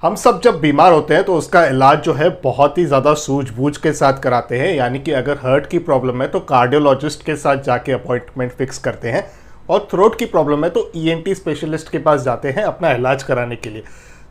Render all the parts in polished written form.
हम सब जब बीमार होते हैं तो उसका इलाज जो है बहुत ही ज़्यादा सूझबूझ के साथ कराते हैं। यानी कि अगर हार्ट की प्रॉब्लम है तो कार्डियोलॉजिस्ट के साथ जाके अपॉइंटमेंट फिक्स करते हैं, और थ्रोट की प्रॉब्लम है तो ईएनटी स्पेशलिस्ट के पास जाते हैं अपना इलाज कराने के लिए।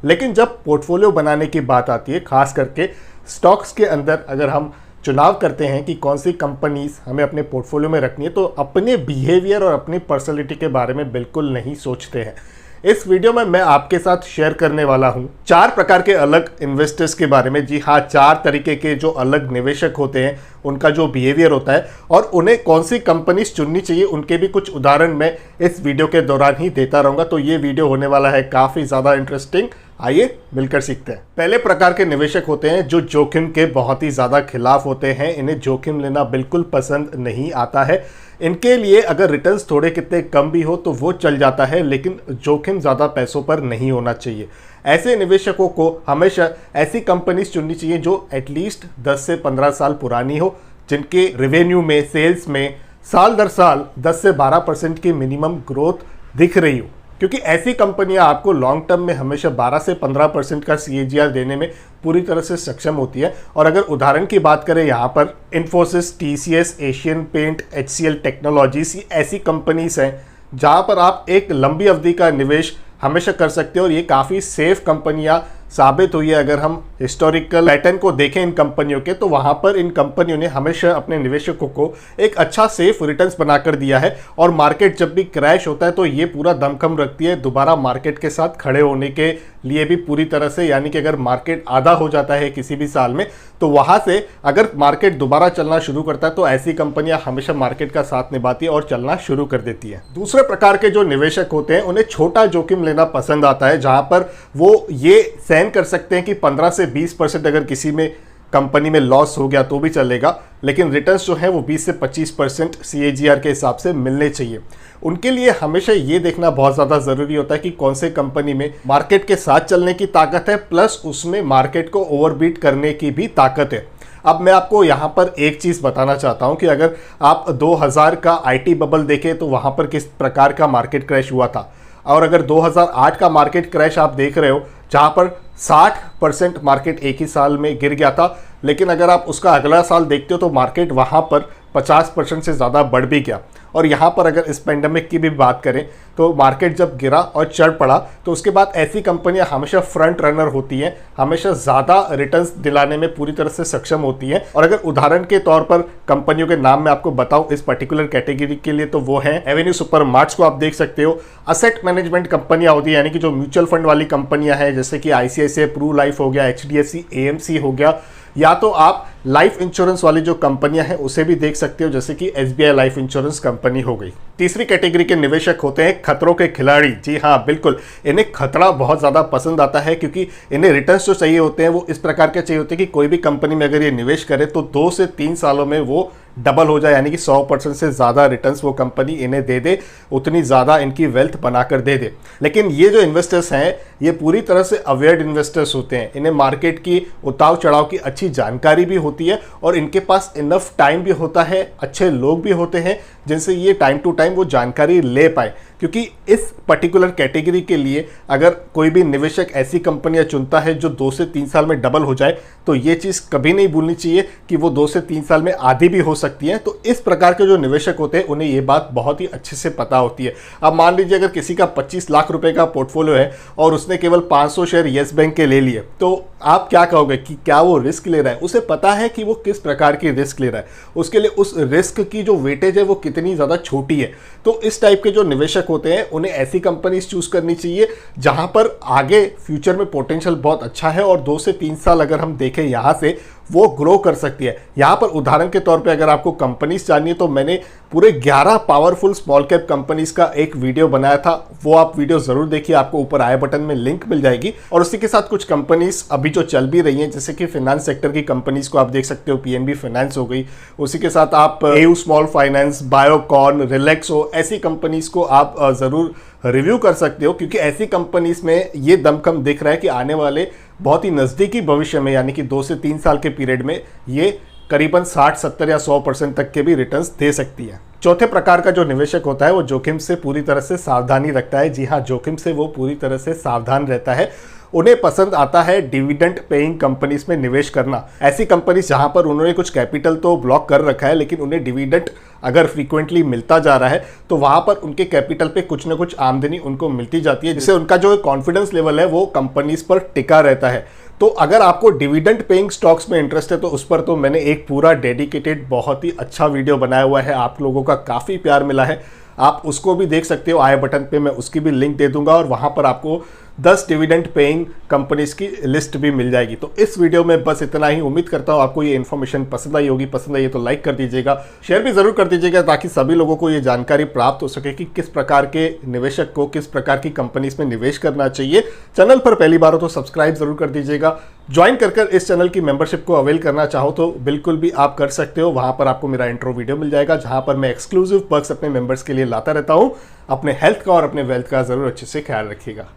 लेकिन जब पोर्टफोलियो बनाने की बात आती है, खास करके स्टॉक्स के अंदर अगर हम चुनाव करते हैं कि कौन सी कंपनीज हमें अपने पोर्टफोलियो में रखनी है, तो अपने बिहेवियर और अपनी पर्सनैलिटी के बारे में बिल्कुल नहीं सोचते हैं। इस वीडियो में मैं आपके साथ शेयर करने वाला हूं 4 प्रकार के अलग इन्वेस्टर्स के बारे में। जी हाँ, 4 तरीके के जो अलग निवेशक होते हैं, उनका जो बिहेवियर होता है और उन्हें कौन सी कंपनीज चुननी चाहिए, उनके भी कुछ उदाहरण मैं इस वीडियो के दौरान ही देता रहूंगा। तो ये वीडियो होने वाला है काफ़ी ज़्यादा इंटरेस्टिंग। आइए मिलकर सीखते हैं। पहले प्रकार के निवेशक होते हैं जो जोखिम के बहुत ही ज़्यादा खिलाफ होते हैं। इन्हें जोखिम लेना बिल्कुल पसंद नहीं आता है। इनके लिए अगर रिटर्न्स थोड़े कितने कम भी हो तो वो चल जाता है, लेकिन जोखिम ज़्यादा पैसों पर नहीं होना चाहिए। ऐसे निवेशकों को हमेशा ऐसी कंपनीज चुननी चाहिए जो एटलीस्ट 10 से 15 साल पुरानी हो, जिनके रेवेन्यू में, सेल्स में साल दर साल 10 से 12% की मिनिमम ग्रोथ दिख रही हो, क्योंकि ऐसी कंपनियां आपको लॉन्ग टर्म में हमेशा 12 से 15% का CAGR देने में पूरी तरह से सक्षम होती है। और अगर उदाहरण की बात करें, यहाँ पर Infosys, TCS, Asian paint, HCL technologies, ये ऐसी कंपनीज हैं जहाँ पर आप एक लंबी अवधि का निवेश हमेशा कर सकते हो, और ये काफ़ी सेफ कंपनियां साबित हुई है। अगर हम हिस्टोरिकल पैटर्न को देखें इन कंपनियों के, तो वहाँ पर इन कंपनियों ने हमेशा अपने निवेशकों को एक अच्छा सेफ रिटर्न्स बनाकर दिया है। और मार्केट जब भी क्रैश होता है तो ये पूरा दमखम रखती है दोबारा मार्केट के साथ खड़े होने के लिए भी पूरी तरह से। यानी कि अगर मार्केट आधा हो जाता है किसी भी साल में, तो वहाँ से अगर मार्केट दोबारा चलना शुरू करता है तो ऐसी कंपनियां हमेशा मार्केट का साथ निभाती है और चलना शुरू कर देती है। दूसरे प्रकार के जो निवेशक होते हैं, उन्हें छोटा जोखिम लेना पसंद आता है, जहाँ पर वो ये सहन कर सकते हैं कि 15 से 20% अगर किसी में कंपनी में लॉस हो गया तो भी चलेगा, लेकिन रिटर्न्स जो है वो 20 से 25% CAGR के हिसाब से मिलने चाहिए। उनके लिए हमेशा ये देखना बहुत ज़्यादा ज़रूरी होता है कि कौन से कंपनी में मार्केट के साथ चलने की ताकत है, प्लस उसमें मार्केट को ओवरबीट करने की भी ताकत है। अब मैं आपको यहाँ पर एक चीज़ बताना चाहता हूँ कि अगर आप 2000 का IT बबल देखें तो वहाँ पर किस प्रकार का मार्केट क्रैश हुआ था, और अगर 2008 का मार्केट क्रैश आप देख रहे हो जहाँ पर 60% मार्केट एक ही साल में गिर गया था, लेकिन अगर आप उसका अगला साल देखते हो तो मार्केट वहाँ पर 50% से ज़्यादा बढ़ भी गया। और यहाँ पर अगर इस पेंडेमिक की भी बात करें तो मार्केट जब गिरा और चढ़ पड़ा तो उसके बाद ऐसी कंपनियां हमेशा फ्रंट रनर होती हैं, हमेशा ज़्यादा रिटर्न्स दिलाने में पूरी तरह से सक्षम होती हैं। और अगर उदाहरण के तौर पर कंपनियों के नाम मैं आपको बताऊं इस पर्टिकुलर कैटेगरी के लिए, तो वो हैं एवेन्यू सुपरमार्ट्स को आप देख सकते हो। असेट मैनेजमेंट कंपनियां होती है, यानी कि जो म्यूचुअल फंड वाली कंपनियां हैं, जैसे कि ICICI प्रू लाइफ हो गया, HDFC AMC हो गया, या तो आप लाइफ इंश्योरेंस वाली जो कंपनियां हैं उसे भी देख सकते हो, जैसे कि SBI लाइफ इंश्योरेंस कंपनी हो गई। तीसरी कैटेगरी के निवेशक होते हैं खतरों के खिलाड़ी। जी हाँ, बिल्कुल, इन्हें खतरा बहुत ज़्यादा पसंद आता है, क्योंकि इन्हें रिटर्न्स जो चाहिए होते हैं वो इस प्रकार के चाहिए होते हैं कि कोई भी कंपनी में अगर ये निवेश करे तो 2 से 3 सालों में वो डबल हो जाए, यानी कि 100% से ज़्यादा रिटर्न्स वो कंपनी इन्हें दे दे, उतनी ज़्यादा इनकी वेल्थ बनाकर दे दे। लेकिन ये जो इन्वेस्टर्स हैं ये पूरी तरह से अवेयर्ड इन्वेस्टर्स होते हैं। इन्हें मार्केट की उतार चढ़ाव की अच्छी जानकारी भी होती है, और इनके पास इनफ टाइम भी होता है, अच्छे लोग भी होते हैं जिनसे ये टाइम टू टाइम वो जानकारी ले पाए। क्योंकि इस पर्टिकुलर कैटेगरी के लिए अगर कोई भी निवेशक ऐसी कंपनियां चुनता है जो 2 से 3 साल में डबल हो जाए, तो ये चीज़ कभी नहीं भूलनी चाहिए कि वो 2 से 3 साल में आधी भी हो सकती है। तो इस प्रकार के जो निवेशक होते हैं उन्हें ये बात बहुत ही अच्छे से पता होती है। अब मान लीजिए अगर किसी का 25 लाख रुपए का पोर्टफोलियो है और उसने केवल 500 शेयर येस बैंक के ले लिए, तो आप क्या कहोगे कि क्या वो रिस्क ले रहा है? उसे पता है कि वो किस प्रकार की रिस्क ले रहा है, उसके लिए उस रिस्क की जो वेटेज है वो कितनी ज़्यादा छोटी है। तो इस टाइप के जो निवेशक होते हैं उन्हें ऐसी कंपनीज चूज करनी चाहिए जहां पर आगे फ्यूचर में पोटेंशियल बहुत अच्छा है, और 2 से 3 साल अगर हम देखें यहाँ से वो ग्रो कर सकती है। यहाँ पर उदाहरण के तौर पे अगर आपको कंपनीज जाननी है तो मैंने पूरे 11 पावरफुल स्मॉल कैप कंपनीज का एक वीडियो बनाया था, वो आप वीडियो जरूर देखिए, आपको ऊपर आई बटन में लिंक मिल जाएगी। और उसी के साथ कुछ कंपनीज अभी जो चल भी रही हैं, जैसे कि फाइनेंस सेक्टर की कंपनीज को आप देख सकते हो, PNB फाइनेंस हो गई, उसी के साथ आप AU small finance, Biocon, Relaxo, ऐसी कंपनीज को आप जरूर रिव्यू कर सकते हो, क्योंकि ऐसी कंपनीज में ये दमखम दिख रहा है कि आने वाले बहुत ही नज़दीकी भविष्य में, यानी कि 2 से 3 साल के पीरियड में ये करीबन 60, 70 या 100% तक के भी रिटर्न्स दे सकती है। चौथे प्रकार का जो निवेशक होता है वो जोखिम से पूरी तरह से सावधानी रखता है। जी हाँ, जोखिम से वो पूरी तरह से सावधान रहता है। उन्हें पसंद आता है डिविडेंड पेइंग कंपनीज में निवेश करना। ऐसी कंपनीज जहां पर उन्होंने कुछ कैपिटल तो ब्लॉक कर रखा है, लेकिन उन्हें डिविडेंड अगर फ्रीक्वेंटली मिलता जा रहा है तो वहां पर उनके कैपिटल पे कुछ ना कुछ आमदनी उनको मिलती जाती है, जिससे उनका जो कॉन्फिडेंस लेवल है वो कंपनीज पर टिका रहता है। तो अगर आपको डिविडेंड पेइंग स्टॉक्स में इंटरेस्ट है तो उस पर तो मैंने एक पूरा डेडिकेटेड बहुत ही अच्छा वीडियो बनाया हुआ है, आप लोगों का काफ़ी प्यार मिला है, आप उसको भी देख सकते हो। आई बटन पे मैं उसकी भी लिंक दे दूंगा और वहां पर आपको 10 डिविडेंड पेइंग कंपनीज की लिस्ट भी मिल जाएगी। तो इस वीडियो में बस इतना ही। उम्मीद करता हूं आपको ये इन्फॉर्मेशन पसंद आई होगी। पसंद आई तो लाइक कर दीजिएगा, शेयर भी जरूर कर दीजिएगा, ताकि सभी लोगों को ये जानकारी प्राप्त हो सके कि किस प्रकार के निवेशक को किस प्रकार की कंपनीज में निवेश करना चाहिए। चैनल पर पहली बार हो तो सब्सक्राइब जरूर कर दीजिएगा। ज्वाइन कर इस चैनल की मेंबरशिप को अवेल करना चाहो तो बिल्कुल भी आप कर सकते हो। वहां पर आपको मेरा इंट्रो वीडियो मिल जाएगा, जहां पर मैं एक्सक्लूसिव पर्क्स अपने मेंबर्स के लिए लाता रहता हूं। अपने हेल्थ का और अपने वेल्थ का जरूर अच्छे से ख्याल रखिएगा।